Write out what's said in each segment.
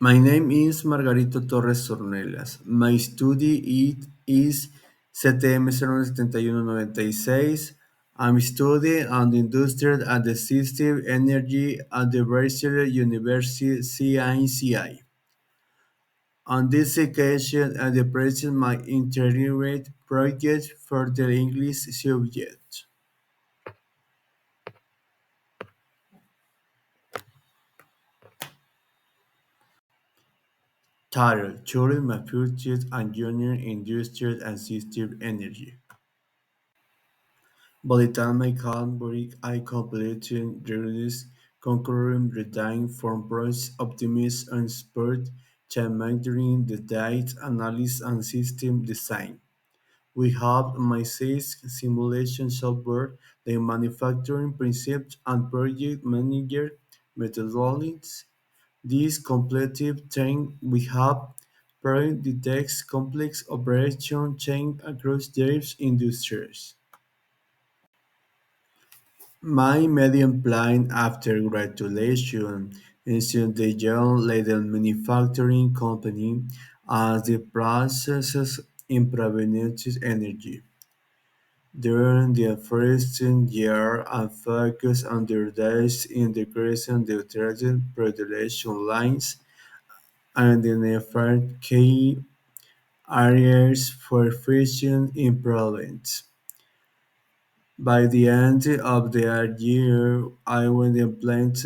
My name is Margarito Torres Ornelas. My study is CTM 07196. I'm studying on the industrial and the system energy at the Bristol University CINCI. On this occasion, I present my intermediate project for the English subject. Title: Choosing my future and junior industrial and system energy. By the time I Calvary, I completed release concurring reading from process optimist and spurt challenging the data analysis and system design. We have my six simulation software, the manufacturing principles and project manager methodologies. This completed chain we have project detects complex operation chain across various industries. My medium plan after graduation is in the young leather manufacturing company as the processes improvement energy. During the first year, I focused on the days integration the trading production lines and identified key areas for efficient improvements. By the end of the year, I would implement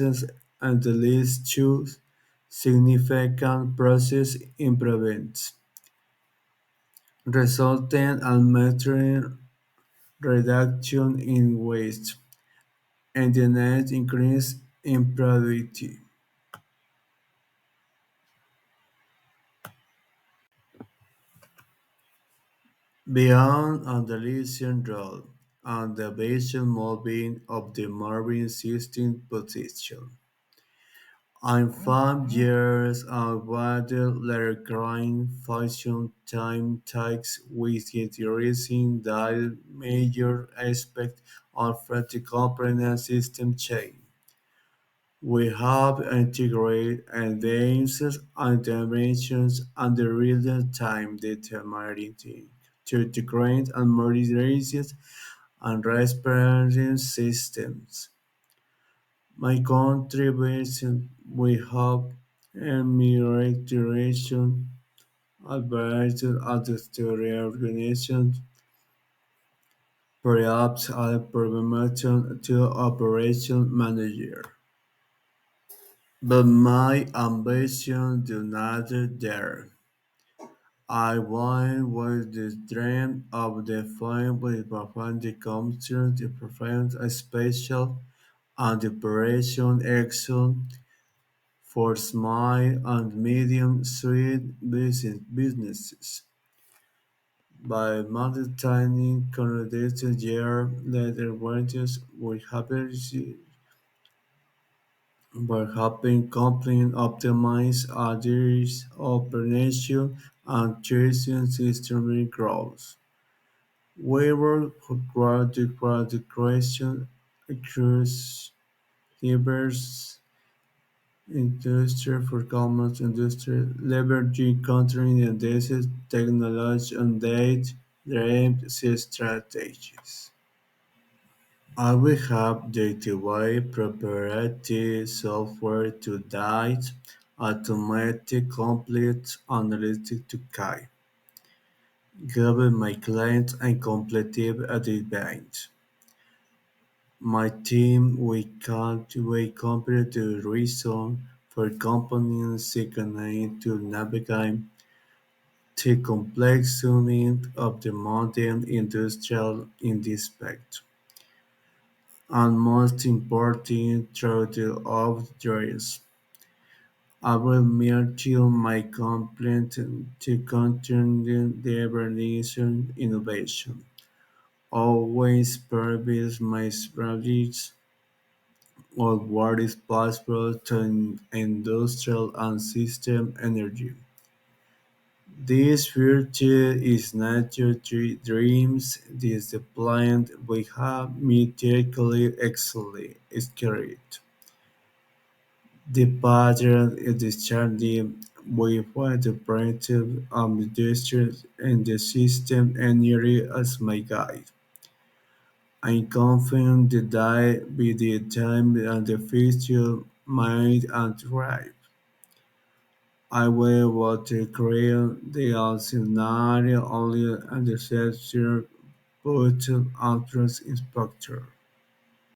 at least two significant process improvements, resulting in material reduction in waste and the net increase in productivity. Beyond on the leasing role and the basic moving of the marine system position. In 5 years, what the recurring function time takes with introducing the major aspect of the component system chain. We have integrated advances and dimensions and the real-time determining to integrate and modernize and respiratory systems. My contribution will help amelioration, advance industry organization, perhaps a promotion to operation manager. But my ambition do not there. I want was the dream of the film with perform the computer to perform a special and operation action for small and medium-sized businesses. By maintaining consolidated year-later wages, we have by helping companies optimize others' operation and chasing systemic growth. We work hard to create question across diverse industry for common industry, leveraging countering indices, technology, and data-driven strategies. I will have data-aware proprietary software to guide automatic complete analytics to guide, give my clients a competitive advantage. My team will cultivate competitive reason for companies seeking to navigate the complexity of the modern industrial in this aspect. And most important, through the obvious, I will maintain my commitment to continuing the evolution innovation, always purpose my strategies of what is possible to industrial and system energy. This future is not just dreams, this plan we have meticulously executed. The pattern is discharging with the operative ambidextrous and the system energy as my guide. I'm confident that I be the time and the future might and thrive. I will what to create the scenario only and the self-serve but interest inspector.